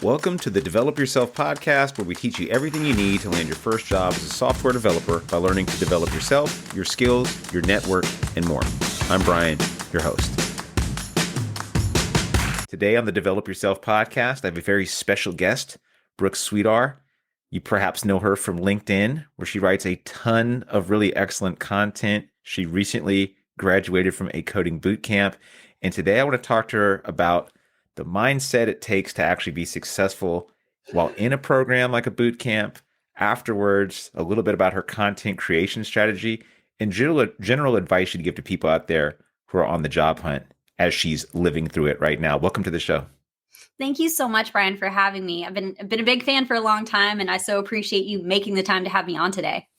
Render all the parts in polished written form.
Welcome to the Develop Yourself podcast, where we teach you everything you need to land your first job as a software developer by learning to develop yourself, your skills, your network, and more. I'm Brian, your host. Today on the Develop Yourself podcast, I have a very special guest, Brooke Sweedar. You perhaps know her from LinkedIn, where she writes a ton of really excellent content. She recently graduated from a coding bootcamp, and today I want to talk to her about the mindset it takes to actually be successful while in a program like a boot camp. Afterwards, a little bit about her content creation strategy and general advice she'd give to people out there who are on the job hunt as she's living through it right now. Welcome to the show. Thank you so much, Brian, for having me. I've been a big fan for a long time, and I so appreciate you making the time to have me on today.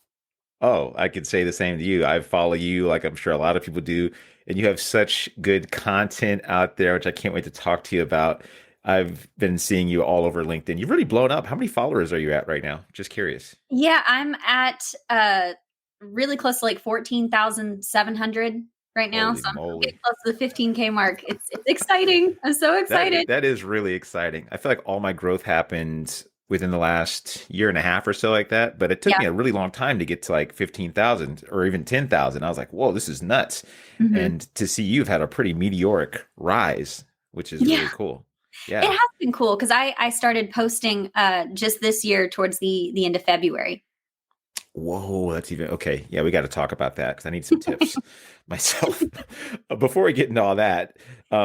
Oh, I could say the same to you. I follow you like I'm sure a lot of people do. And you have such good content out there, which I can't wait to talk to you about. I've been seeing you all over LinkedIn. You've really blown up. How many followers are you at right now? Just curious. Yeah, I'm at really close to like 14,700 right now. Holy So I'm moly. getting close to the 15K mark. It's exciting. I'm so excited. That is really exciting. I feel like all my growth happened within the last year and a half or so like that. But it took me a really long time to get to like 15,000 or even 10,000. I was like, whoa, this is nuts. Mm-hmm. And to see you've had a pretty meteoric rise, which is really cool. Yeah. It has been cool because I started posting just this year towards the end of February. Whoa, that's even okay. Yeah, we got to talk about that because I need some tips myself. Before we get into all that,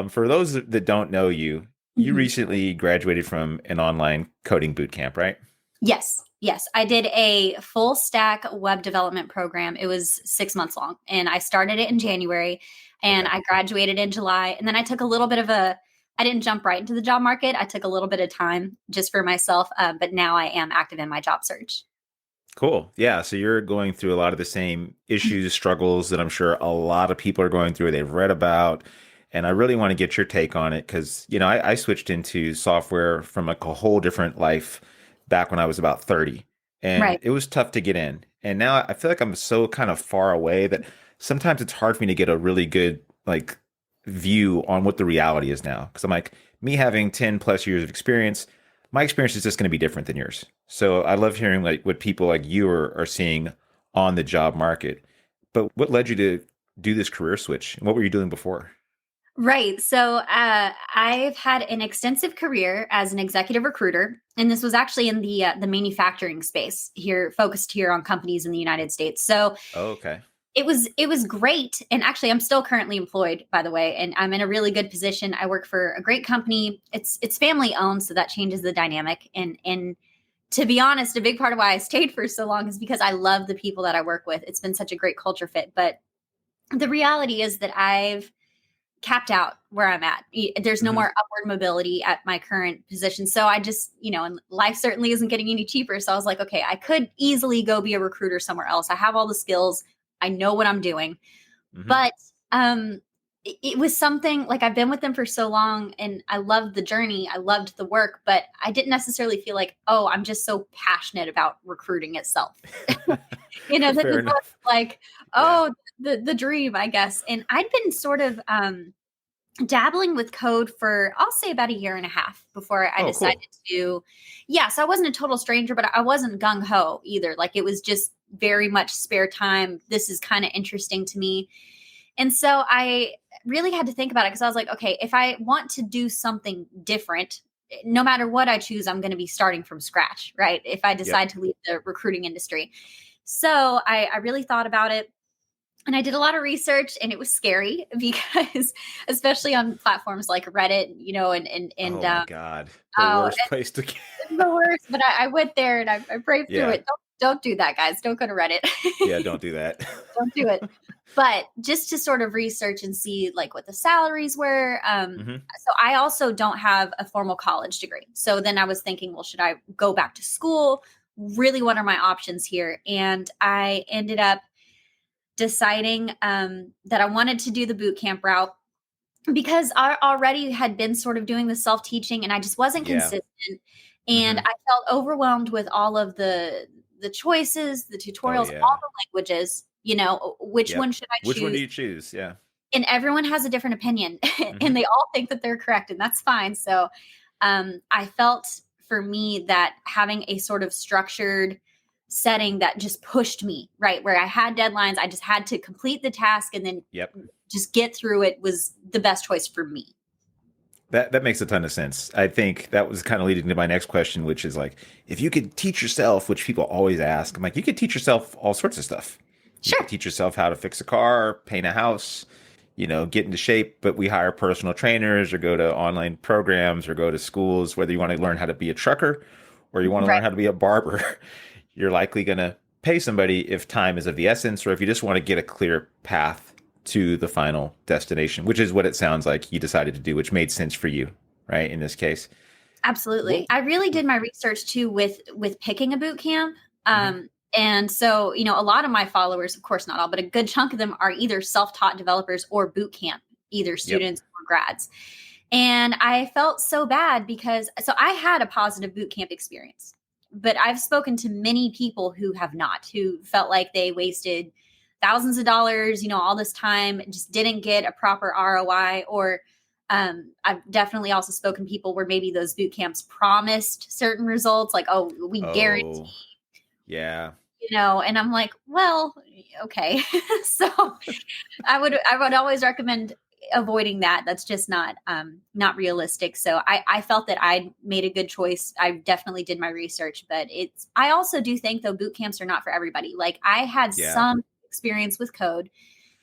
for those that don't know you, you recently graduated from an online coding bootcamp, right? Yes. I did a full stack web development program. It was 6 months long, and I started it in January, and I graduated in July. And then I took a little bit of I didn't jump right into the job market. I took a little bit of time just for myself, but now I am active in my job search. Cool. Yeah. So you're going through a lot of the same issues, struggles that I'm sure a lot of people are going through, they've read about. And I really want to get your take on it because, I switched into software from like a whole different life back when I was about 30. And it was tough to get in. And now I feel like I'm so kind of far away that sometimes it's hard for me to get a really good like view on what the reality is now. Because I'm like, me having 10 plus years of experience, my experience is just going to be different than yours. So I love hearing like what people like you are seeing on the job market. But what led you to do this career switch? And what were you doing before? Right. So I've had an extensive career as an executive recruiter, and this was actually in the manufacturing space here, focused here on companies in the United States. So it was great. And actually, I'm still currently employed, by the way, and I'm in a really good position. I work for a great company. It's family owned, so that changes the dynamic. And to be honest, a big part of why I stayed for so long is because I love the people that I work with. It's been such a great culture fit. But the reality is that I've capped out where I'm at. There's no more upward mobility at my current position. So I just, and life certainly isn't getting any cheaper. So I was like, okay, I could easily go be a recruiter somewhere else. I have all the skills. I know what I'm doing. But it was something like I've been with them for so long and I loved the journey. I loved the work, but I didn't necessarily feel like, oh, I'm just so passionate about recruiting itself. That was like, the dream, I guess. And I'd been sort of dabbling with code for, I'll say about a year and a half before I decided to. Yeah. So I wasn't a total stranger, but I wasn't gung ho either. Like it was just very much spare time. This is kind of interesting to me. And so I really had to think about it because I was like, okay, if I want to do something different, no matter what I choose, I'm going to be starting from scratch, right? If I decide to leave the recruiting industry. So I really thought about it. And I did a lot of research, and it was scary because, especially on platforms like Reddit, and oh my God, the worst place to get. The worst. But I went there and I braved through it. Don't do that, guys. Don't go to Reddit. Yeah, don't do that. Don't do it. But just to sort of research and see like what the salaries were. So I also don't have a formal college degree. So then I was thinking, well, should I go back to school? Really, what are my options here? And I ended up deciding that I wanted to do the bootcamp route because I already had been sort of doing the self-teaching and I just wasn't consistent. And I felt overwhelmed with all of the choices, the tutorials, all the languages, which one should I choose? Which one do you choose? Yeah. And everyone has a different opinion and they all think that they're correct, and that's fine. So I felt for me that having a sort of structured setting that just pushed me, right? Where I had deadlines, I just had to complete the task and then Yep. just get through it was the best choice for me. That makes a ton of sense. I think that was kind of leading to my next question, which is like, if you could teach yourself, which people always ask, I'm like, you could teach yourself all sorts of stuff. You could Sure. teach yourself how to fix a car, paint a house, get into shape, but we hire personal trainers or go to online programs or go to schools, whether you want to learn how to be a trucker or you want to Right. learn how to be a barber, you're likely going to pay somebody if time is of the essence, or if you just want to get a clear path to the final destination, which is what it sounds like you decided to do, which made sense for you, right? In this case. Absolutely. Well, I really did my research too with picking a boot camp. mhm. And so, a lot of my followers, of course not all, but a good chunk of them are either self-taught developers or boot camp, either Yep. students or grads. And I felt so bad because so I had a positive boot camp experience, but I've spoken to many people who have not, who felt like they wasted thousands of dollars, all this time, just didn't get a proper ROI. Or I've definitely also spoken to people where maybe those boot camps promised certain results, like, oh, we guarantee, Oh, yeah. and I'm like, well, okay. So I would always recommend avoiding that. That's just not realistic. So I felt that I made a good choice. I definitely did my research, but I also do think though boot camps are not for everybody. Like I had Yeah. some experience with code,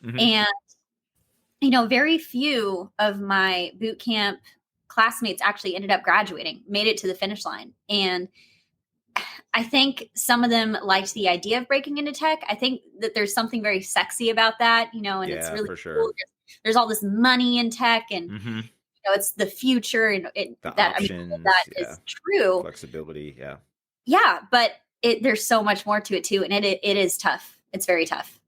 Hmm. and very few of my boot camp classmates actually ended up graduating, made it to the finish line. And I think some of them liked the idea of breaking into tech. I think that there's something very sexy about that, and it's Yeah, really for cool. sure. There's all this money in tech, and Hmm. it's the future, and The that I mean, all of that options, yeah. is true. Flexibility, yeah. Yeah, but there's so much more to it too, and it is tough. It's very tough.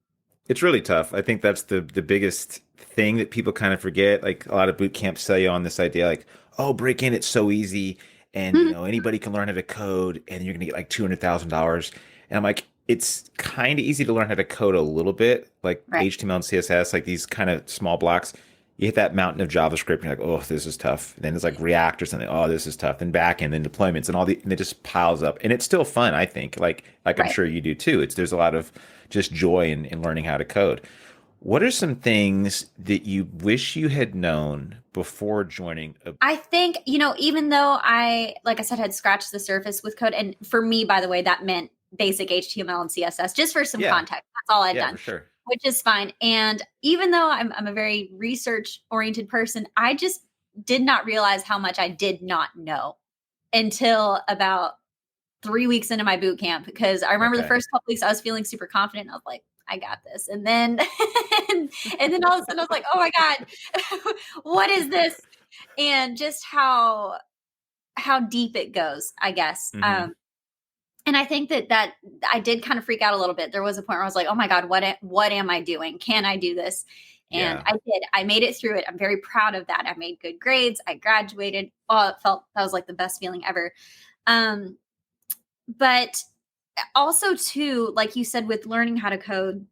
It's really tough. I think that's the biggest thing that people kind of forget. Like a lot of boot camps sell you on this idea, like, oh, break in, it's so easy, and Mhm. anybody can learn how to code, and you're gonna get like $200,000. And I'm like, it's kind of easy to learn how to code a little bit, like Right, HTML and CSS, like these kind of small blocks. You hit that mountain of JavaScript, and you're like, oh, this is tough. And then it's like React or something. Oh, this is tough. Then backend, then deployments, and it just piles up. And it's still fun, I think. Like I'm right. sure you do too. There's a lot of just joy in learning how to code. What are some things that you wish you had known before joining a? I think, even though like I said, had scratched the surface with code, and for me, by the way, that meant basic HTML and CSS, just for some Yeah, context. That's all I'd yeah, for done, sure. which is fine. And even though I'm a very research oriented person, I just did not realize how much I did not know until about 3 weeks into my boot camp, because I remember the Okay. first couple weeks I was feeling super confident. I was like, I got this. And then and then all of a sudden I was like, oh my God, what is this? And just how deep it goes, I guess. Hmm. And I think that I did kind of freak out a little bit. There was a point where I was like, oh my God, what am I doing? Can I do this? And Yeah. I did. I made it through it. I'm very proud of that. I made good grades. I graduated. Oh, it felt that was like the best feeling ever. Um, but also too, like you said, with learning how to code,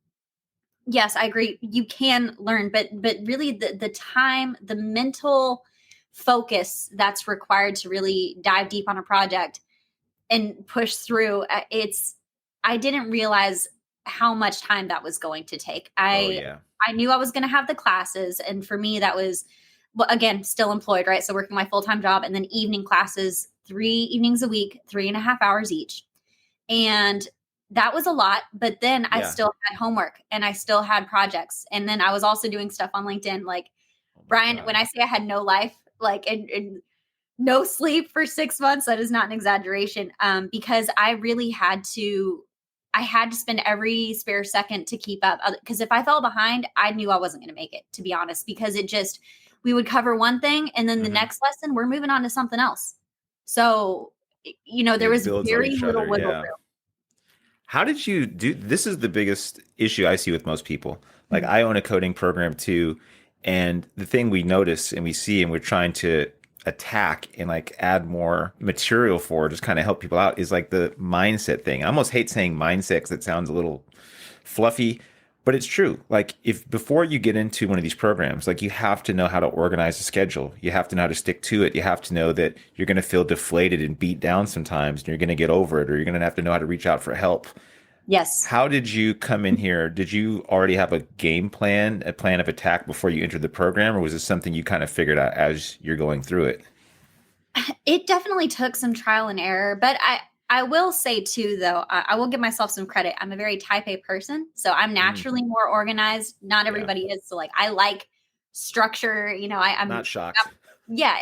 yes, I agree, you can learn, but really the time, the mental focus that's required to really dive deep on a project and push through, I didn't realize how much time that was going to take. Oh I yeah. I knew I was going to have the classes, and for me that was, well, again, still employed, right? So working my full-time job, and then evening classes, 3 evenings a week, 3.5 hours each. And that was a lot, but then I Yeah. still had homework and I still had projects. And then I was also doing stuff on LinkedIn. Like, Oh my Brian, when God. I say I had no life, like, and no sleep for 6 months, that is not an exaggeration. Because I had to spend every spare second to keep up. Because if I fell behind, I knew I wasn't going to make it, to be honest, because we would cover one thing and then the Hmm. next lesson, we're moving on to something else. So, there It was builds on very each little other. wiggle Yeah. room. How did you do? This is the biggest issue I see with most people. Like Mhm. I own a coding program too, and the thing we notice and we see and we're trying to attack and like add more material for, just kind of help people out, is like the mindset thing. I almost hate saying mindset because it sounds a little fluffy, But it's true. Like if before you get into one of these programs, like you have to know how to organize a schedule. You have to know how to stick to it. You have to know that you're going to feel deflated and beat down sometimes, and you're going to get over it, or you're going to have to know how to reach out for help. Yes. How did you come in here? Did you already have a game plan, a plan of attack before you entered the program, or was this something you kind of figured out as you're going through it? It definitely took some trial and error, but I will say too, though, I will give myself some credit. I'm a very type A person, so I'm Mm, naturally more organized. Not yeah, everybody is. So like, I like structure. I'm not shocked. yeah,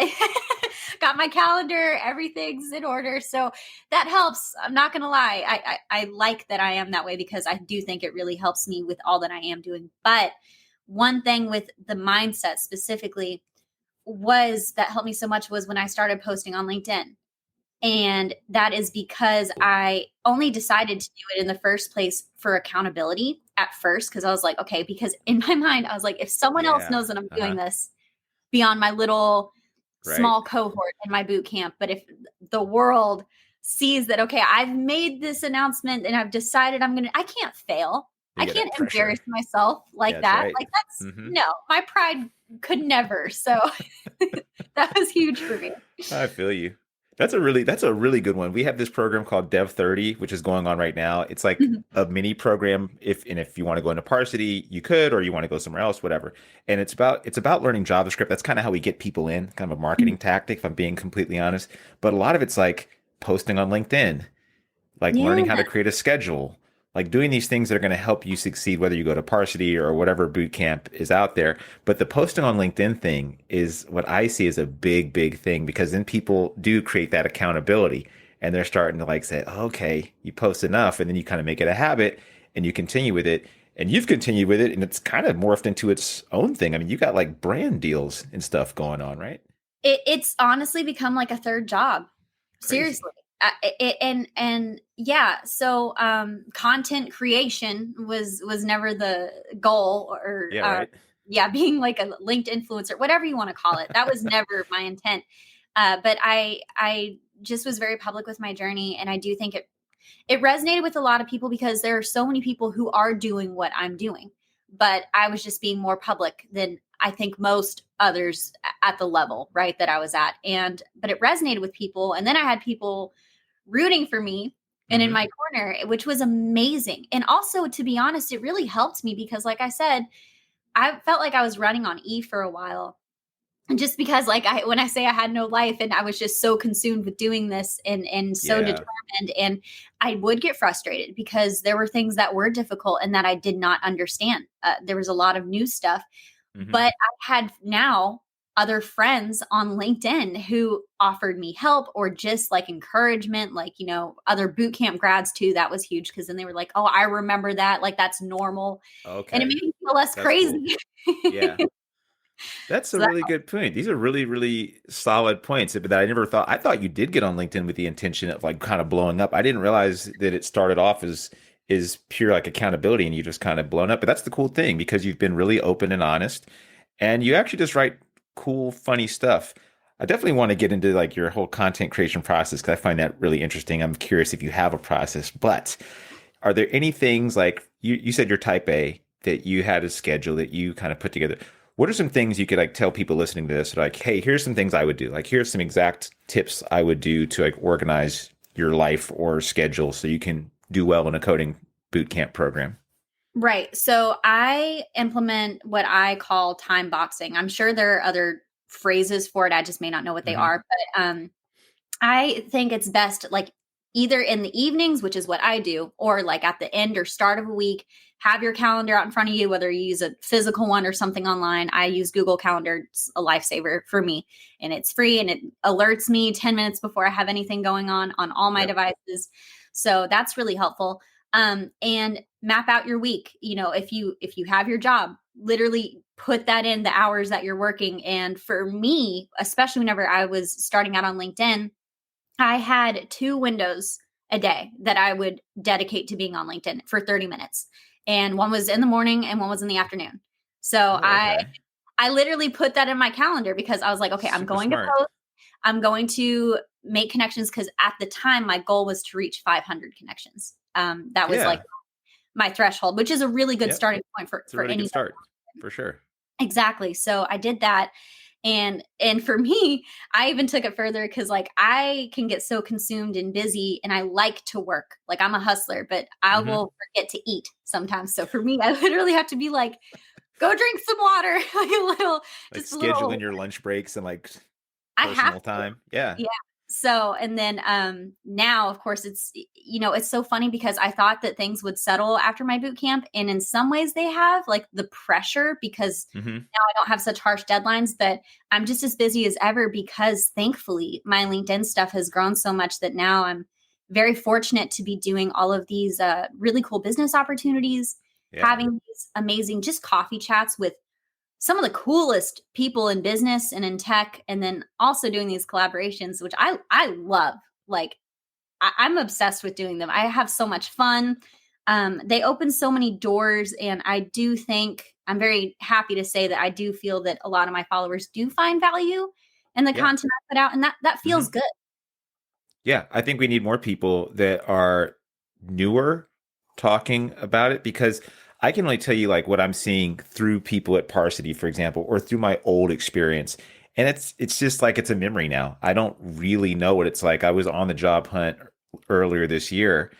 got my calendar. Everything's in order, so that helps. I'm not gonna lie. I like that I am that way because I do think it really helps me with all that I am doing. But one thing with the mindset specifically was that helped me so much was when I started posting on LinkedIn. And that is because I only decided to do it in the first place for accountability at first. Cause I was like, okay, because in my mind, I was like, if someone else Yeah. knows that I'm doing Uh-huh. this beyond my little Right. small cohort in my boot camp, but if the world sees that, okay, I've made this announcement and I've decided I can't fail. You I get can't that pressure. embarrass myself Yeah, like that's that. right. Like that's Hmm. no, my pride could never. So that was huge for me. I feel you. That's a really good one. We have this program called Dev 30, which is going on right now. It's like a mini program. If you want to go into Parsity, you could, or you want to go somewhere else, whatever. And it's about learning JavaScript. That's kind of how we get people in, kind of a marketing tactic, if I'm being completely honest. But a lot of it's like posting on LinkedIn, like Yeah. learning how to create a schedule, like doing these things that are going to help you succeed, whether you go to Parsity or whatever boot camp is out there. But the posting on LinkedIn thing is what I see as a big, big thing because then people do create that accountability and they're starting to like say, okay, you post enough, and then you kind of make it a habit and you continue with it. And you've continued with it, and it's kind of morphed into its own thing. I mean, you got like brand deals and stuff going on, right? It's honestly become like a third job. Crazy. Seriously. And yeah, so content creation was never the goal or Yeah, right. yeah, being like a linked influencer, whatever you want to call it. That was never my intent. But I just was very public with my journey, and I do think it resonated with a lot of people because there are so many people who are doing what I'm doing. But I was just being more public than I think most others at the level, right, that I was at. But it resonated with people. And then I had people rooting for me and in Hmm. my corner, which was amazing. And also, to be honest, it really helped me because, like I said, I felt like I was running on E for a while, just because like when I say I had no life and I was just so consumed with doing this and so Yeah. determined, and I would get frustrated because there were things that were difficult and that I did not understand. There was a lot of new stuff, Hmm. but I had now other friends on LinkedIn who offered me help or just like encouragement, like, other boot camp grads too. That was huge because then they were like, oh, I remember that. Like that's normal. And it Okay. made me feel less That's cool. crazy. Yeah. That's a So that, really good point. These are really, really solid points that I never thought. I thought you did get on LinkedIn with the intention of like kind of blowing up. I didn't realize that it started off as is pure like accountability and you just kind of blown up. But that's the cool thing because you've been really open and honest and you actually just write cool, funny stuff. I definitely want to get into like your whole content creation process because I find that really interesting. I'm curious if you have a process, but are there any things like you said you're type A that you had a schedule that you kind of put together? What are some things you could like tell people listening to this? Like, hey, here's some things I would do. Like, here's some exact tips I would do to like organize your life or schedule so you can do well in a coding boot camp program. right. So I implement what I call time boxing. I'm sure there are other phrases for it. I just may not know what they Hmm. are, but I think it's best like either in the evenings, which is what I do, or like at the end or start of a week, have your calendar out in front of you, whether you use a physical one or something online. I use Google Calendar. It's a lifesaver for me, and it's free and it alerts me 10 minutes before I have anything going on all my Yep. devices. So that's really helpful. And map out your week. If you have your job, literally put that in the hours that you're working. And for me, especially whenever I was starting out on LinkedIn, I had 2 windows a day that I would dedicate to being on LinkedIn for 30 minutes. And one was in the morning and one was in the afternoon. So Oh, I okay. I literally put that in my calendar because I was like, okay, I'm Super going to smart. post, I'm going to make connections because at the time my goal was to reach 500 connections. That was like Yeah. my threshold, which is a really good Yeah, starting point it's a for really good anybody. start for sure. Exactly. So I did that. And for me, I even took it further because like I can get so consumed and busy and I like to work. Like I'm a hustler, but I Hmm. will forget to eat sometimes. So for me, I literally have to be like, go drink some water, like a little, Like just a little. scheduling your lunch breaks and like I have personal to. time. Yeah. Yeah. So, and then now of course it's it's so funny because I thought that things would settle after my boot camp and in some ways they have like the pressure because Hmm. now I don't have such harsh deadlines, but I'm just as busy as ever because thankfully my LinkedIn stuff has grown so much that now I'm very fortunate to be doing all of these really cool business opportunities, Yeah. having these amazing just coffee chats with some of the coolest people in business and in tech, and then also doing these collaborations, which I love. Like I'm obsessed with doing them. I have so much fun. They open so many doors, and I do think I'm very happy to say that I do feel that a lot of my followers do find value in the Yeah. content I put out, and that feels Hmm. good. Yeah. I think we need more people that are newer talking about it because I can only tell you like what I'm seeing through people at Parsity, for example, or through my old experience. And it's just like it's a memory now. I don't really know what it's like. I was on the job hunt earlier this year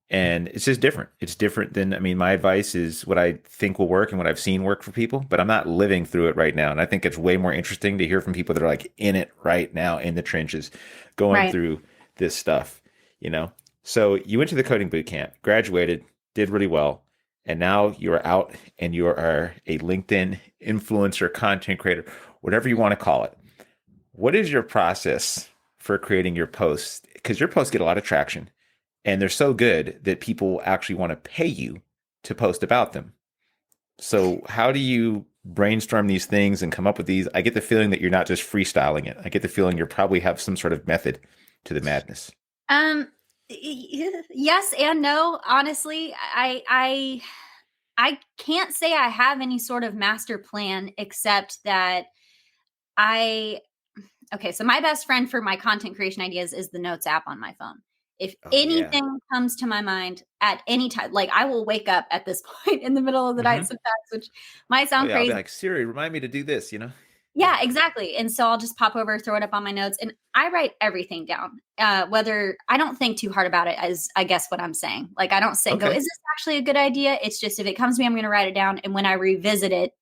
and it's just different. It's different than, I mean, my advice is what I think will work and what I've seen work for people, but I'm not living through it right now. And I think it's way more interesting to hear from people that are like in it right now in the trenches, going Right. through this stuff, you know? So you went to the coding boot camp, graduated, did really well, and now you are out and you are a LinkedIn influencer, content creator, whatever you want to call it. What is your process for creating your posts? Because your posts get a lot of traction and they're so good that people actually want to pay you to post about them. So, how do you brainstorm these things and come up with these? I get the feeling that you're not just freestyling it. I get the feeling you probably have some sort of method to the madness. Um, yes and no. Honestly, I can't say I have any sort of master plan except that I okay, so my best friend for my content creation ideas is the Notes app on my phone. If Oh yeah. anything comes to my mind at any time, like I will wake up at this point in the middle of the night Hmm. sometimes, which might Oh sound yeah. I'll be crazy. like, Siri, remind me to do this, Yeah. Yeah, exactly. And so I'll just pop over, throw it up on my notes, and I write everything down. Whether I don't think too hard about it, as I guess what I'm saying. Like I don't sit and go, Okay. "Is this actually a good idea?" It's just if it comes to me, I'm going to write it down, and when I revisit it,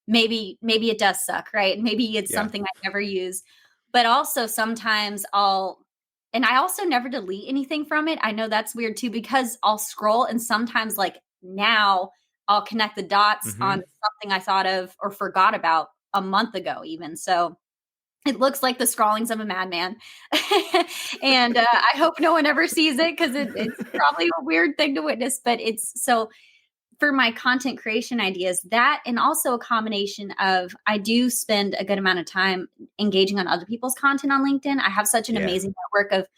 maybe it does suck, right? Maybe it's Yeah. something I never use. But also sometimes and I also never delete anything from it. I know that's weird too because I'll scroll and sometimes like now I'll connect the dots on Hmm. something I thought of or forgot about a month ago even. So it looks like the scrawlings of a madman. And I hope no one ever sees it because it's probably a weird thing to witness, but it's so for my content creation ideas, that and also a combination of I do spend a good amount of time engaging on other people's content on LinkedIn. I have such an Yeah. amazing network of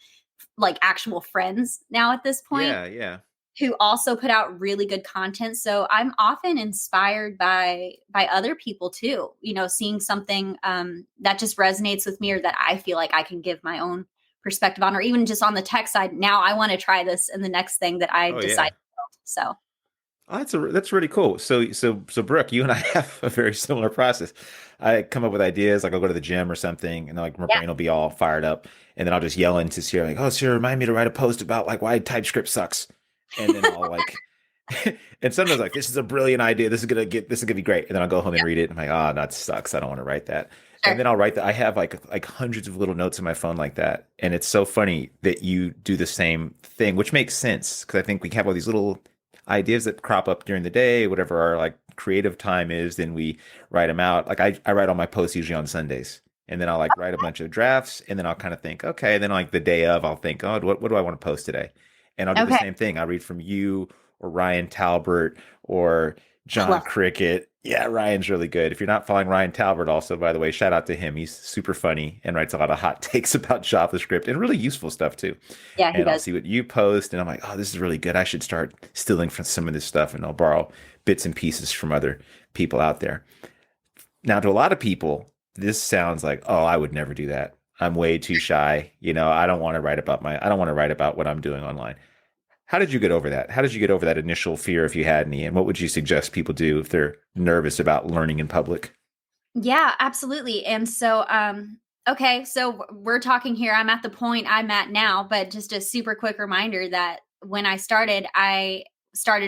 like actual friends now at this point Yeah. Yeah. who also put out really good content. So I'm often inspired by other people too. Seeing something that just resonates with me or that I feel like I can give my own perspective on, or even just on the tech side. Now I want to try this in the next thing that I Oh decide yeah. to build. So Oh, that's really cool. So Brooke, you and I have a very similar process. I come up with ideas, like I'll go to the gym or something, and like my yeah. brain will be all fired up, and then I'll just yell into Sierra like, "Oh, Sierra, remind me to write a post about like why TypeScript sucks," and then I'll like, and sometimes like this is a brilliant idea. This is gonna be great, and then I'll go home and read it. And I'm like, oh, that sucks. I don't want to write that. And Sure. then I'll write that. I have like hundreds of little notes in my phone like that, and it's so funny that you do the same thing, which makes sense because I think we have all these little ideas that crop up during the day, whatever our like creative time is, then we write them out. Like I write all my posts usually on Sundays. And then I'll like write a bunch of drafts and then I'll kind of think, okay. And then like the day of, I'll think, oh, what do I want to post today? And I'll do the Okay. same thing. I'll read from you or Ryan Talbert or I John love Cricket. Yeah, Ryan's really good. If you're not following Ryan Talbert, also, by the way, shout out to him. He's super funny and writes a lot of hot takes about JavaScript and really useful stuff too. it. Yeah, he And I'll does. see what you post, and I'm like, oh, this is really good. I should start stealing from some of this stuff, and I'll borrow bits and pieces from other people out there. Now, to a lot of people, this sounds like, oh, I would never do that. I'm way too shy. I don't want to write about what I'm doing online. How did you get over that? How did you get over that initial fear, if you had any? And what would you suggest people do if they're nervous about learning in public? Yeah, absolutely. And so, okay, so we're talking here. I'm at the point I'm at now, but just a super quick reminder that when I started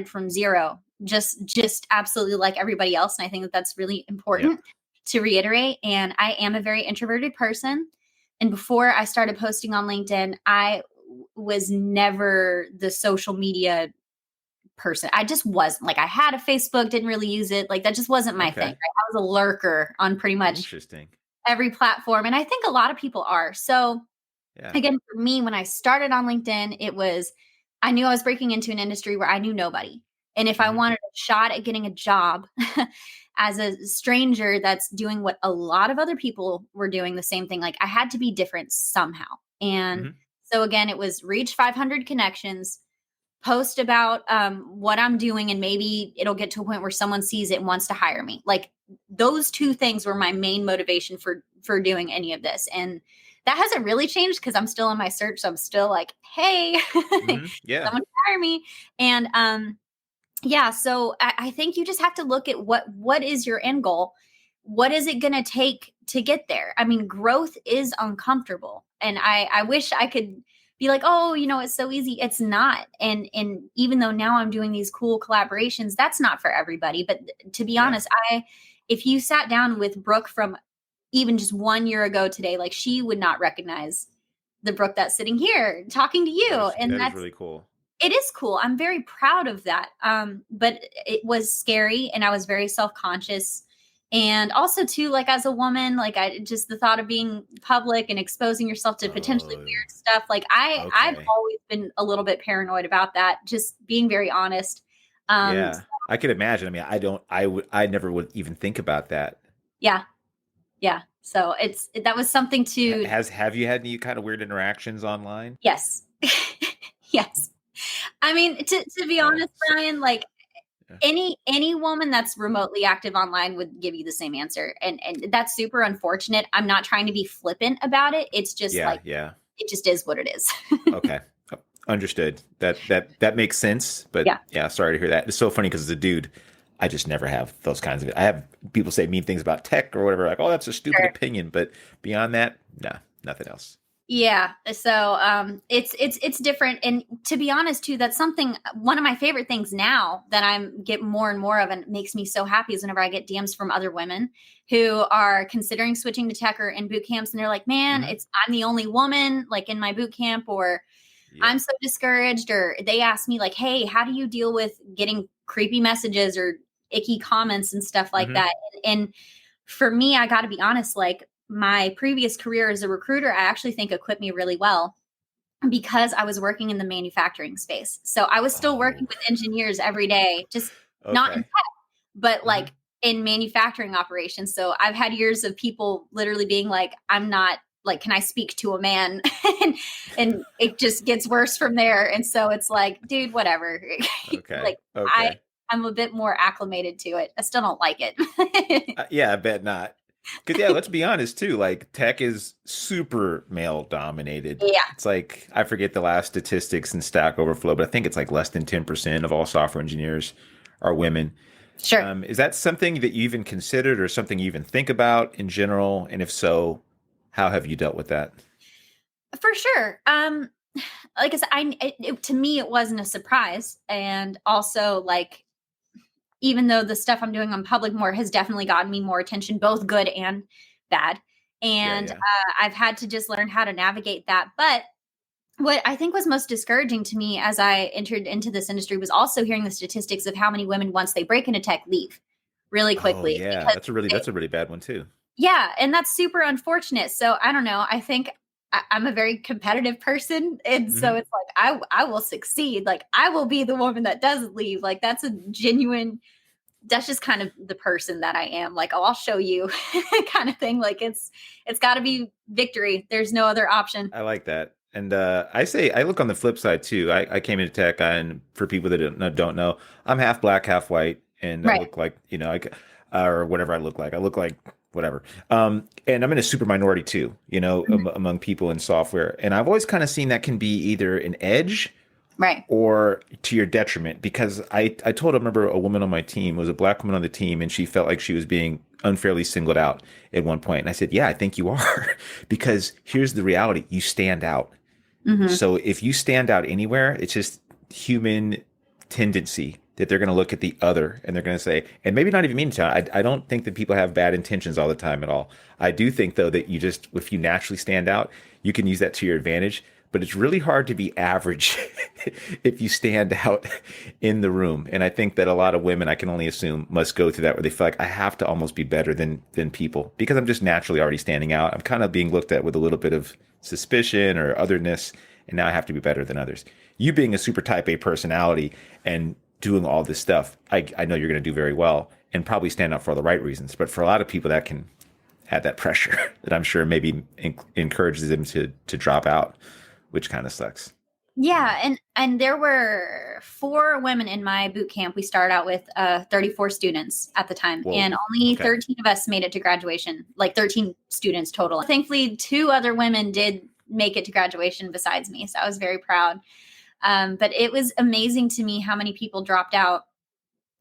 from zero, just absolutely like everybody else. And I think that that's really Yep. important to reiterate. And I am a very introverted person. And before I started posting on LinkedIn, I was never the social media person. I just wasn't. Like, I had a Facebook, didn't really use it. Like, that just wasn't my thing. Right? Okay. I was a lurker on pretty much Interesting. every platform. And I think a lot of people are. So Yeah. again, for me, when I started on LinkedIn, I knew I was breaking into an industry where I knew nobody. And if I Hmm. wanted a shot at getting a job as a stranger that's doing what a lot of other people were doing, the same thing, like I had to be different somehow. And Hmm. so again, it was reach 500 connections, post about what I'm doing, and maybe it'll get to a point where someone sees it and wants to hire me. Like, those two things were my main motivation for doing any of this. And that hasn't really changed because I'm still on my search. So I'm still like, hey, Hmm. Yeah. someone hire me. And yeah, so I think you just have to look at what is your end goal. What is it going to take to get there? I mean, growth is uncomfortable, and I wish I could be like, oh, it's so easy. It's not. And even though now I'm doing these cool collaborations, that's not for everybody. But to be Yeah. honest, if you sat down with Brooke from even just 1 year ago today, like, she would not recognize the Brooke that's sitting here talking to you, and That is that's really cool. it is cool. I'm very proud of that. But it was scary, and I was very self-conscious. And also too, like, as a woman, like, I just, the thought of being public and exposing yourself to potentially Oh, weird stuff, like, I've okay. always been a little bit paranoid about that, just being very honest. Um, Yeah. I could imagine. I mean, I never would even think about that. yeah, yeah. So that was something to, Have you had any kind of weird interactions online? yes. Yes. I mean, to be Oh, honest, Brian, like, yeah. any woman that's remotely active online would give you the same answer, and that's super unfortunate. I'm not trying to be flippant about it. It's just Yeah, like, yeah. it just is what it is. Okay. Understood. That makes sense. But Yeah, yeah, sorry to hear that. It's so funny because as a dude, I just never have those kinds of. I have people say mean things about tech or whatever, like, "Oh, that's a stupid sure. opinion." But beyond that, nah, nothing else. Yeah. So it's different. And to be honest too, that's something, one of my favorite things now that I'm get more and more of, and it makes me so happy, is whenever I get DMs from other women who are considering switching to tech or in boot camps, and they're like, man, Hmm. I'm the only woman like in my boot camp, or Yep. I'm so discouraged. Or they ask me like, hey, how do you deal with getting creepy messages or icky comments and stuff like Hmm. that? And for me, I got to be honest, like, my previous career as a recruiter, I actually think equipped me really well because I was working in the manufacturing space. So I was still working Oh, with engineers every day, just not in, okay. but Hmm. like in manufacturing operations. So I've had years of people literally being like, I'm not, like, can I speak to a man? and, and it just gets worse from there. And so it's like, dude, whatever. Okay. Like, I, Okay. I'm a bit more acclimated to it. I still don't like it. Yeah, I bet not. Because yeah, let's be honest too. Like tech is super male dominated. Yeah, It's like I forget the last statistics in Stack Overflow, but I think it's like less than 10% of all software engineers are women. sure. Is that something that you even considered or something you even think about in general? And if so, how have you dealt with that? For sure. Like I said, to me, it wasn't a surprise. And also, like, even though the stuff I'm doing on public more has definitely gotten me more attention, both good and bad. Yeah, And yeah. I've had to just learn how to navigate that. But what I think was most discouraging to me as I entered into this industry was also hearing the statistics of how many women, once they break into tech, leave really Oh quickly yeah, because that's a really bad one too. yeah, and that's super unfortunate. So I don't know. I think I'm a very competitive person, and so Hmm. it's like I will succeed. Like, I will be the woman that doesn't leave. Like, that's a genuine. That's just kind of the person that I am. Like, oh, I'll show you, kind of thing. Like, it's got to be victory. There's no other option. I like that. And I say I look on the flip side too. I came into tech, and for people that don't know, I'm half black, half white, and I Right. look like or whatever I look like. I look like whatever. And I'm in a super minority too. Mhm. Among people in software, and I've always kind of seen that can be either an edge Right. or to your detriment. Because I told, I remember a woman on my team, was a black woman on the team, and she felt like she was being unfairly singled out at one point. And I said, yeah, I think you are. Because here's the reality: you stand out. Hmm. So if you stand out anywhere, it's just human tendency that they're going to look at the other and they're going to say, and maybe not even mean to. I don't think that people have bad intentions all the time at all. I do think though that you just, if you naturally stand out, you can use that to your advantage. But it's really hard to be average if you stand out in the room. And I think that a lot of women, I can only assume, must go through that where they feel like I have to almost be better than people because I'm just naturally already standing out. I'm kind of being looked at with a little bit of suspicion or otherness, and now I have to be better than others. You being a super type A personality and doing all this stuff, I know you're going to do very well and probably stand out for all the right reasons. But for a lot of people, that can add that pressure that I'm sure maybe encourages them to drop out, which kind of sucks. Yeah, and there were 4 women in my boot camp. We started out with 34 students at the time, Whoa. and only Okay. 13 of us made it to graduation, like 13 students total. Thankfully, 2 other women did make it to graduation besides me, so I was very proud. But it was amazing to me how many people dropped out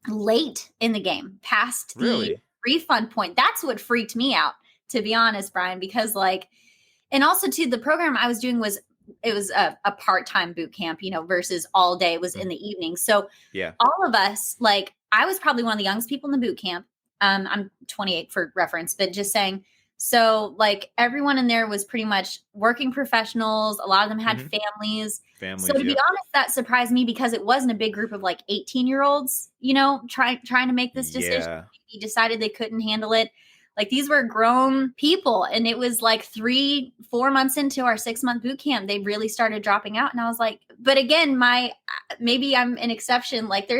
late in the game, past the Really? refund point. That's what freaked me out, to be honest, Brian, because like, and also too, the program I was doing was, it was a part-time boot camp, versus all day. It was in the evening. So Yeah. all of us, like, I was probably one of the youngest people in the boot camp. I'm 28 for reference, but just saying. So like everyone in there was pretty much working professionals. A lot of them had Hmm. families. So Families. to be Yep. honest, that surprised me because it wasn't a big group of like 18-year-olds, trying to make this decision. Yeah. He decided they couldn't handle it. Like these were grown people. And it was like 3-4 months into our 6-month boot camp, they really started dropping out. And I was like, but again, maybe I'm an exception. Like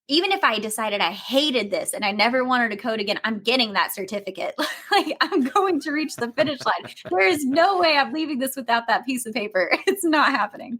even if I decided I hated this and I never wanted to code again, I'm getting that certificate. Like I'm going to reach the finish line. There is no way I'm leaving this without that piece of paper. It's not happening.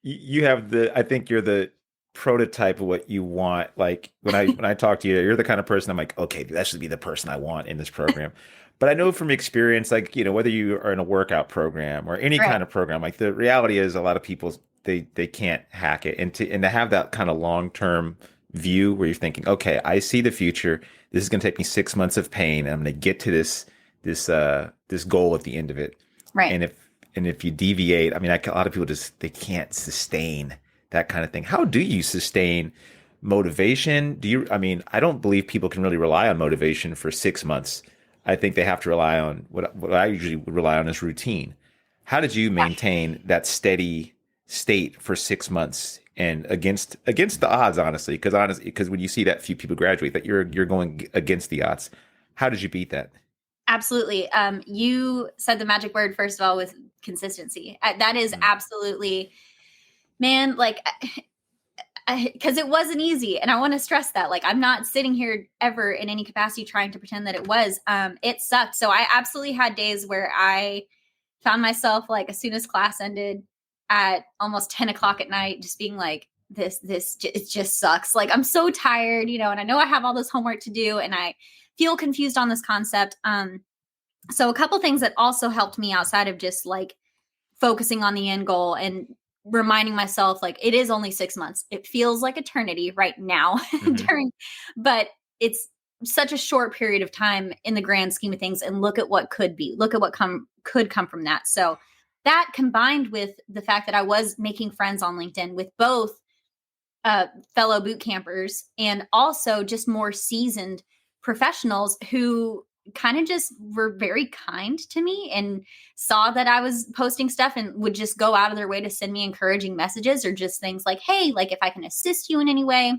You have I think you're the prototype of what you want. Like when I talk to you, you're the kind of person I'm like, okay, that should be the person I want in this program. But I know from experience, like, whether you are in a workout program or any Right. kind of program, like the reality is a lot of people, they can't hack it. And to have that kind of long-term view where you're thinking, okay, I see the future. This is going to take me 6 months of pain and I'm going to get to this goal at the end of it. Right. And if you deviate, I mean, a lot of people just, they can't sustain that kind of thing. How do you sustain motivation? I mean, I don't believe people can really rely on motivation for 6 months. I think they have to rely on what I usually would rely on is routine. How did you maintain that steady state for 6 months and against the odds, honestly? Because when you see that few people graduate, that you're going against the odds. How did you beat that? Absolutely. You said the magic word, first of all, with consistency. That is Mm. absolutely, man, like, because it wasn't easy. And I want to stress that. Like, I'm not sitting here ever in any capacity trying to pretend that it was. It sucked. So I absolutely had days where I found myself, like, as soon as class ended at almost 10 o'clock at night, just being like, it just sucks. Like, I'm so tired, and I know I have all this homework to do and I feel confused on this concept. So a couple things that also helped me outside of just like focusing on the end goal and reminding myself, like, it is only 6 months. It feels like eternity right now Hmm. but it's such a short period of time in the grand scheme of things. And look at what could be, look at what could come from that. So that combined with the fact that I was making friends on LinkedIn with both fellow boot campers and also just more seasoned professionals who kind of just were very kind to me and saw that I was posting stuff and would just go out of their way to send me encouraging messages or just things like, hey, like if I can assist you in any way,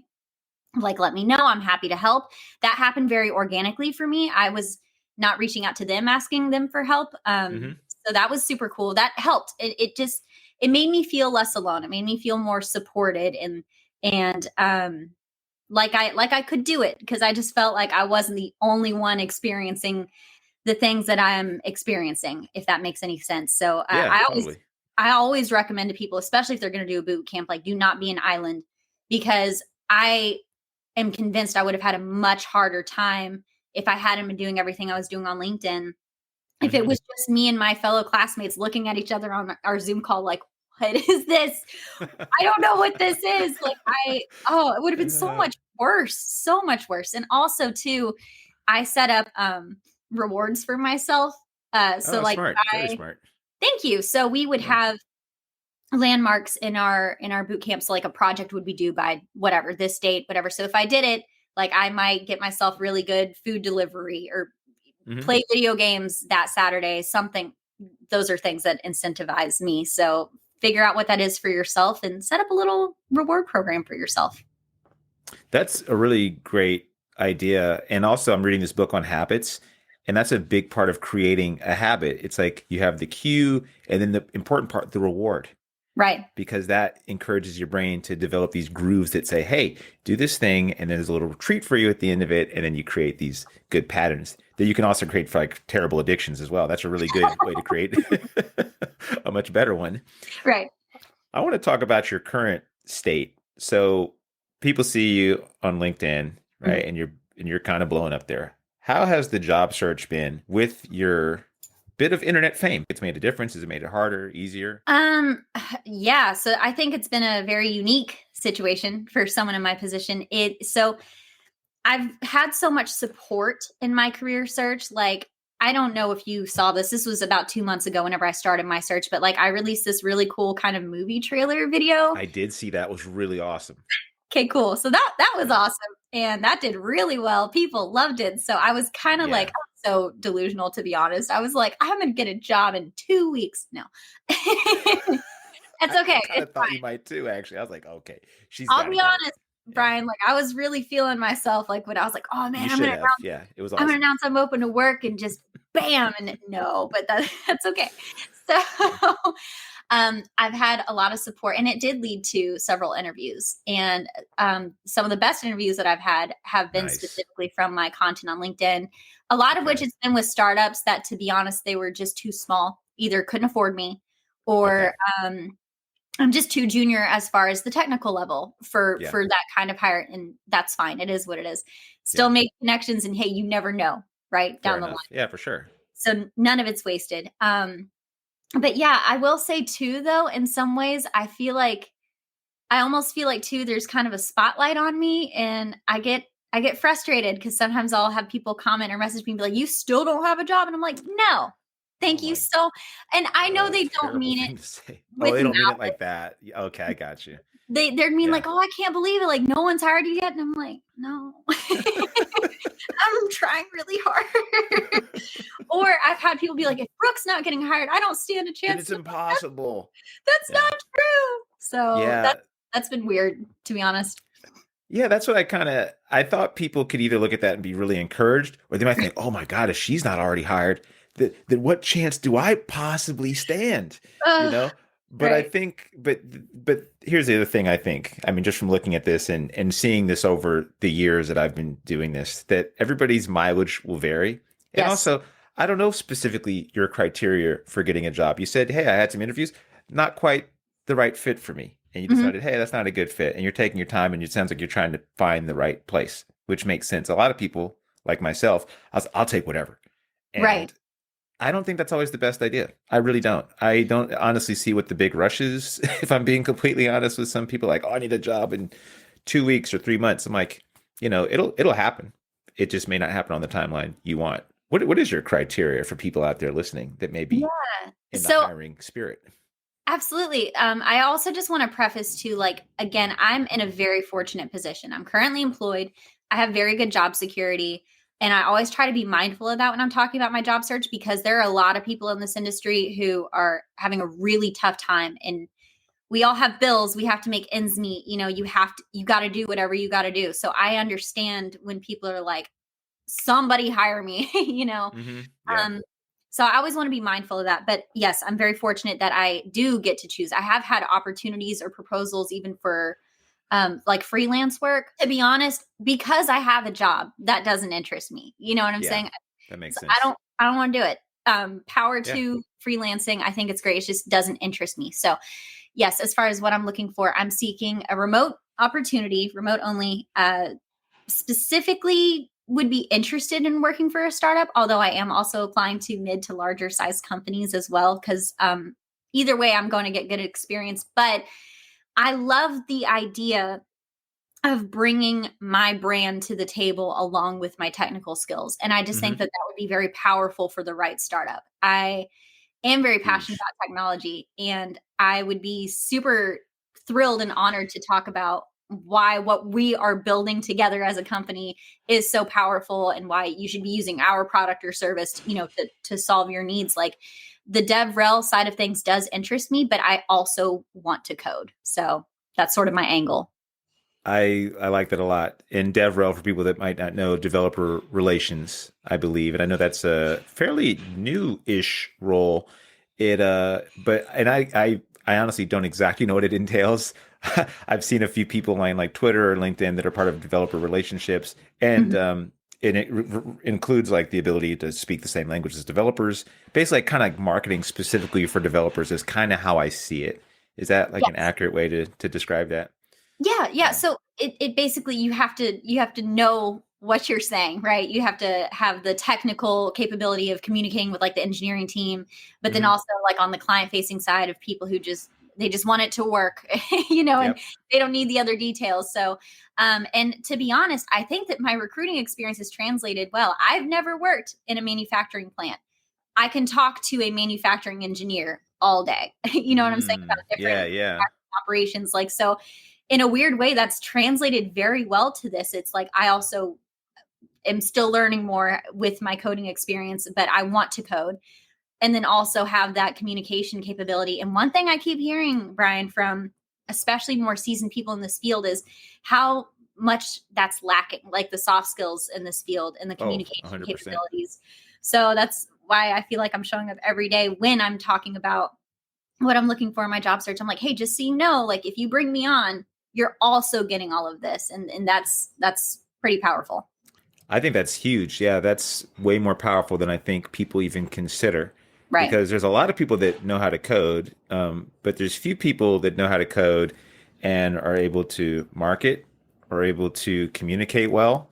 like let me know. I'm happy to help. That happened very organically for me. I was not reaching out to them asking them for help. Hmm. So that was super cool. That helped. It made me feel less alone. It made me feel more supported and like I could do it because I just felt like I wasn't the only one experiencing the things that I'm experiencing, if that makes any sense. So Yeah, totally. I always recommend to people, especially if they're going to do a boot camp, like do not be an island, because I am convinced I would have had a much harder time if I hadn't been doing everything I was doing on LinkedIn. If it Hmm. was just me and my fellow classmates looking at each other on our Zoom call, like, what is this? I don't know what this is. Like it would have been so much worse. And also too, I set up rewards for myself. So Oh, like smart. Very smart. thank you. So we would Yeah. have landmarks in our boot camp. So like a project would be due by whatever, this date, whatever. So if I did it, like I might get myself really good food delivery or Hmm. play video games that Saturday, something. Those are things that incentivize me. So figure out what that is for yourself and set up a little reward program for yourself. That's a really great idea. And also, I'm reading this book on habits, and that's a big part of creating a habit. It's like you have the cue, and then the important part, the reward, Right. because that encourages your brain to develop these grooves that say, hey, do this thing, and then there's a little treat for you at the end of it, and then you create these good patterns that you can also create for like terrible addictions as well. That's a really good way to create a much better one. Right. I want to talk about your current state. So people see you on LinkedIn, Mhm. right? And you're kind of blowing up there. How has the job search been with your bit of internet fame? It's made a difference. Has it made it harder, easier? Yeah, so I think it's been a very unique situation for someone in my position. So I've had so much support in my career search. Like, I don't know if you saw this. This was about 2 months ago whenever I started my search, but like I released this really cool kind of movie trailer video. I did see that. It was really awesome. Okay, cool. So that was Yeah. awesome. And that did really well. People loved it. So I was kind of like, Yeah. I'm so delusional, to be honest. I was like, I'm going to get a job in 2 weeks. No, it's I okay. kind It's of thought you fine. might too, actually. I was like, okay, she's I'll got to be get it. honest, Yeah. Brian. Like I was really feeling myself. Like when I was like, oh man, You should have. Yeah. It was I'm gonna awesome. announce I'm open to work, and just bam, and no, but that's okay. So Yeah. I've had a lot of support, and it did lead to several interviews. And some of the best interviews that I've had have been Nice. specifically from my content on LinkedIn. A lot of which Okay. has been with startups that, to be honest, they were just too small, either couldn't afford me, Okay. or I'm just too junior as far as the technical level Yeah. for that kind of hire, and that's fine. It is what it is. Still Yeah. make connections, and hey, you never know, right Fair down the line. enough. Yeah, for sure. So none of it's wasted. But yeah, I will say too, though, in some ways, I almost feel like too, there's kind of a spotlight on me, and I get frustrated because sometimes I'll have people comment or message me and be like, "You still don't have a job," and I'm like, "No, Oh thank you my so." And I know That's they a don't terrible mean it thing to say. Oh, with they don't mean it malice. like that. Okay, I got you. They're mean Yeah. like, "Oh, I can't believe it. Like, no one's hired you yet." And I'm like, "No, I'm trying really hard." Or I've had people be like, "If Brooke's not getting hired, I don't stand a Then chance." it's And I'm like, impossible. that's Yeah. not true. So Yeah. that's been weird, to be honest. Yeah, that's what I thought people could either look at that and be really encouraged, or they might think, "Oh my God, if she's not already hired, then what chance do I possibly stand?" You Ugh, know? But I right. think, but here's the other thing I think. I mean, just from looking at this and seeing this over the years that I've been doing this, that everybody's mileage will vary. And Yes. also, I don't know specifically your criteria for getting a job. You said, "Hey, I had some interviews, not quite the right fit for me." And you Mhm. decided, hey, that's not a good fit. And you're taking your time and it sounds like you're trying to find the right place, which makes sense. A lot of people, like myself, I'll take whatever. Right. And I don't think that's always the best idea. I really don't. I don't honestly see what the big rush is. If I'm being completely honest with some people, like, oh, I need a job in 2 weeks or 3 months. I'm like, it'll happen. It just may not happen on the timeline you want. What is your criteria for people out there listening that may be Yeah. in the So hiring spirit? absolutely. I also just want to preface to like, again, I'm in a very fortunate position. I'm currently employed. I have very good job security. And I always try to be mindful of that when I'm talking about my job search, because there are a lot of people in this industry who are having a really tough time. And we all have bills. We have to make ends meet. You got to do whatever you got to do. So I understand when people are like, somebody hire me, Hmm. Yeah. Um, so I always want to be mindful of that. But yes, I'm very fortunate that I do get to choose. I have had opportunities or proposals even for like freelance work. To be honest, because I have a job, that doesn't interest me. You know what I'm Yeah. saying? That makes So sense. I don't want to do it. Power Yeah. to freelancing. I think it's great. It just doesn't interest me. So yes, as far as what I'm looking for, I'm seeking a remote opportunity, remote only. Specifically would be interested in working for a startup, although I am also applying to mid to larger size companies as well, because either way, I'm going to get good experience. But I love the idea of bringing my brand to the table along with my technical skills. And I just think Hmm. that that would be very powerful for the right startup. I am very passionate Huge. about technology, and I would be super thrilled and honored to talk about why what we are building together as a company is so powerful and why you should be using our product or service, to solve your needs. Like the DevRel side of things does interest me, but I also want to code. So that's sort of my angle. I like that a lot. In DevRel, for people that might not know, developer relations, I believe, and I know that's a fairly new-ish role. But and I honestly don't exactly know what it entails. I've seen a few people on like Twitter or LinkedIn that are part of developer relationships, and Mhm. and it includes like the ability to speak the same language as developers. Basically, like, kind of like marketing specifically for developers is kind of how I see it. Is that like an Yes. accurate way to describe that? Yeah, yeah. Yeah. So it basically you have to know what you're saying, right? You have to have the technical capability of communicating with like the engineering team, but then Hmm. also like on the client facing side of people who just want it to work, and Yep. they don't need the other details. So and to be honest, I think that my recruiting experience has translated well. I've never worked in a manufacturing plant. I can talk to a manufacturing engineer all day. You know what I'm saying about Yeah, different yeah. operations. Like, so in a weird way, that's translated very well to this. It's like I also am still learning more with my coding experience, but I want to code and then also have that communication capability. And one thing I keep hearing, Brian, from especially more seasoned people in this field is how much that's lacking, like the soft skills in this field and the Oh, communication 100%. capabilities. So that's why I feel like I'm showing up every day when I'm talking about what I'm looking for in my job search. I'm like, hey, just so you know, like if you bring me on, you're also getting all of this. And that's pretty powerful. I think that's huge. Yeah, that's way more powerful than I think people even consider. Right. Because there's a lot of people that know how to code, but there's few people that know how to code and are able to market, are able to communicate well,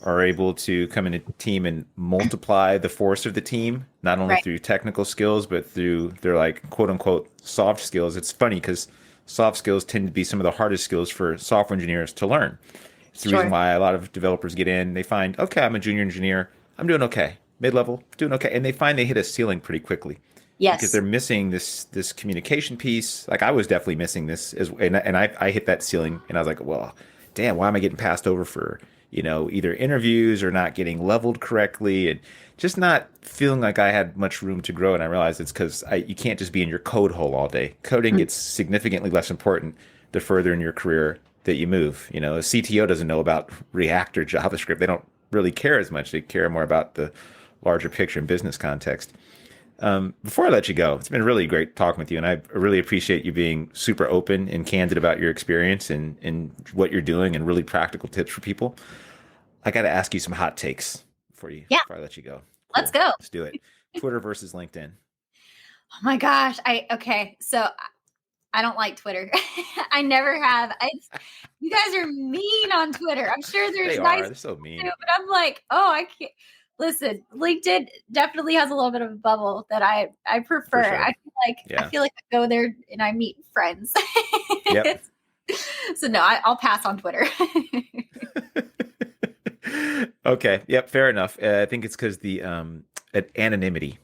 are able to come in a team and multiply the force of the team, not only Right. through technical skills, but through their like quote unquote soft skills. It's funny because soft skills tend to be some of the hardest skills for software engineers to learn. It's the reason Sure. why a lot of developers get in. They find, okay, I'm a junior engineer. I'm doing okay. Mid level, doing okay. And they find they hit a ceiling pretty quickly because Yes. they're missing this communication piece. Like I was definitely missing this as, and I hit that ceiling and I was like, well, damn, why am I getting passed over for, either interviews or not getting leveled correctly and just not feeling like I had much room to grow. And I realized it's because you can't just be in your code hole all day. Coding Mm. gets significantly less important the further in your career that you move. A CTO doesn't know about React or JavaScript. They don't really care as much. They care more about the larger picture and business context. Before I let you go, it's been really great talking with you, and I really appreciate you being super open and candid about your experience and what you're doing and really practical tips for people. I got to ask you some hot takes for you Yeah. before I let you go. Let's Cool. go. Let's do it. Twitter versus LinkedIn. Oh my gosh. Okay. So I don't like Twitter. I never have. You guys are mean on Twitter. I'm sure They there's nice are. They're so people too, mean. but I'm like, oh, I can't. Listen, LinkedIn definitely has a little bit of a bubble that I For prefer. sure. I Yeah. feel like I go there and I meet friends. Yep. So no, I'll pass on Twitter. Okay. Yep. Fair enough. I think it's because the anonymity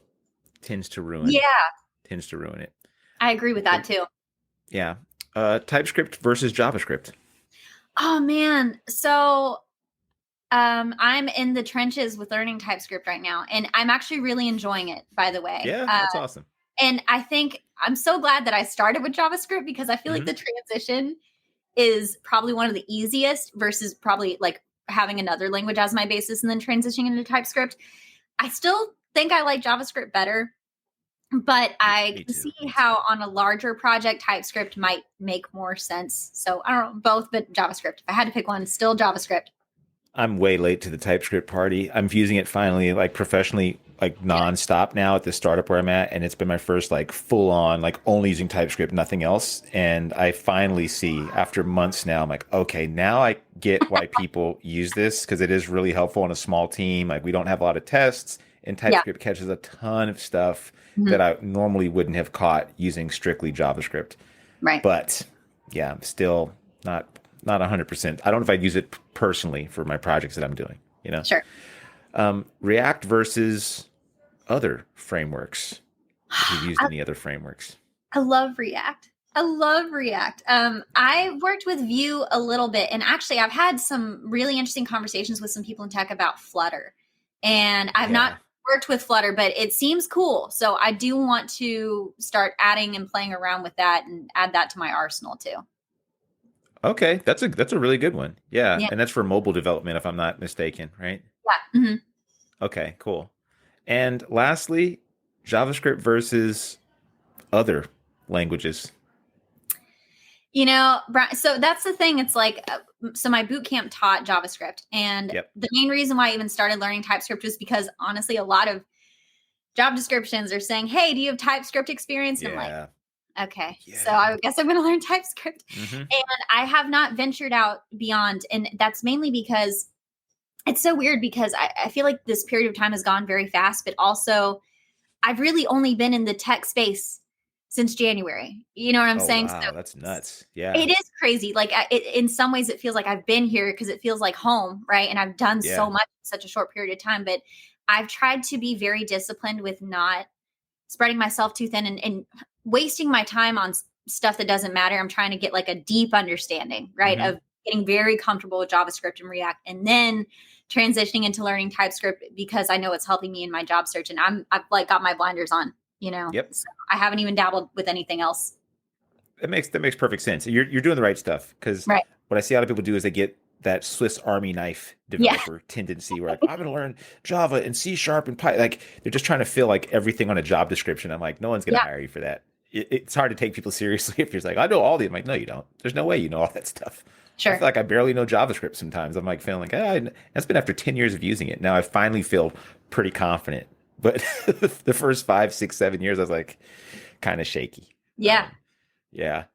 tends to ruin Yeah, tends to ruin it. I agree with that too. Yeah. TypeScript versus JavaScript. Oh man. So I'm in the trenches with learning TypeScript right now, and I'm actually really enjoying it, by the way. Yeah, that's awesome. And I think I'm so glad that I started with JavaScript because I feel like Hmm. the transition is probably one of the easiest versus probably like having another language as my basis and then transitioning into TypeScript. I still think I like JavaScript better, but I Me can too. see Me too. how on a larger project, TypeScript might make more sense. So I don't know, both, but JavaScript. If I had to pick one, still JavaScript. I'm way late to the TypeScript party. I'm using it finally, like professionally, like Yeah. nonstop now at the startup where I'm at, and it's been my first like full on, like only using TypeScript, nothing else. And I finally see after months now, I'm like, okay, now I get why people use this because it is really helpful in a small team. Like we don't have a lot of tests, and Yeah. TypeScript catches a ton of stuff Mhm. that I normally wouldn't have caught using strictly JavaScript. Right. But yeah, I'm still not 100%. I don't know if I'd use it personally for my projects that I'm doing, you know. Sure. React versus other frameworks, if you've used any other frameworks. I love React. I love React. I worked with Vue a little bit, and actually, I've had some really interesting conversations with some people in tech about Flutter. And I've not Yeah. worked with Flutter, but it seems cool. So I do want to start adding and playing around with that and add that to my arsenal too. Okay, that's a really good one. Yeah, Yeah. and that's for mobile development, if I'm not mistaken, right? Yeah. Mhm. Okay, cool. And lastly, JavaScript versus other languages. So that's the thing. It's like, so my boot camp taught JavaScript. And Yep. the main reason why I even started learning TypeScript was because honestly, a lot of job descriptions are saying, hey, do you have TypeScript experience? And I'm like, Yeah. okay, so Yeah. I guess I'm going to learn TypeScript. Hmm. And I have not ventured out beyond. And that's mainly because it's so weird because I feel like this period of time has gone very fast, but also I've really only been in the tech space since January. You know what I'm Oh saying? wow, So that's nuts. Yeah. it is crazy. Like in some ways, it feels like I've been here because it feels like home, right? And I've done so Yeah. much in such a short period of time. But I've tried to be very disciplined with not spreading myself too thin and wasting my time on stuff that doesn't matter. I'm trying to get like a deep understanding, right, Hmm. of getting very comfortable with JavaScript and React, and then transitioning into learning TypeScript because I know it's helping me in my job search. And I've like got my blinders on, Yep. so I haven't even dabbled with anything else. That makes perfect sense. You're doing the right stuff because Right. what I see a lot of people do is they get that Swiss Army knife Yeah. developer tendency where like I'm going to learn Java and C Sharp and Python. Like they're just trying to fill like everything on a job description. I'm like, no one's going to Yeah. hire you for that. It's hard to take people seriously if you're like, I know all these. I'm like, no, you don't. There's no way you know all that stuff. I Sure. feel like I barely know JavaScript sometimes. I'm like feeling like, that's been after 10 years of using it. Now I finally feel pretty confident. But the first 5, 6, 7 years, I was like kind of shaky. Yeah. Yeah.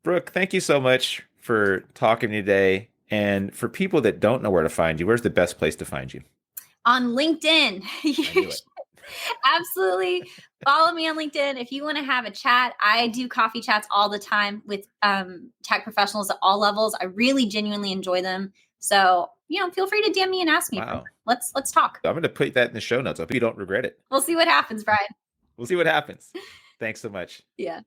Brooke, thank you so much for talking today. And for people that don't know where to find you, where's the best place to find you? On LinkedIn. I knew it. Absolutely. Follow me on LinkedIn. If you want to have a chat, I do coffee chats all the time with tech professionals at all levels. I really genuinely enjoy them. So, feel free to DM me and ask me. Wow. Let's talk. I'm going to put that in the show notes. I hope you don't regret it. We'll see what happens, Brian. We'll see what happens. Thanks so much. Yeah.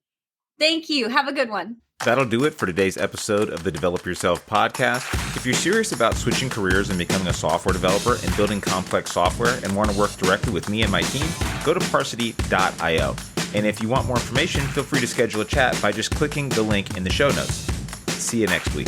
Thank you. Have a good one. That'll do it for today's episode of the Develop Yourself podcast. If you're serious about switching careers and becoming a software developer and building complex software and want to work directly with me and my team, go to parsity.io. And if you want more information, feel free to schedule a chat by just clicking the link in the show notes. See you next week.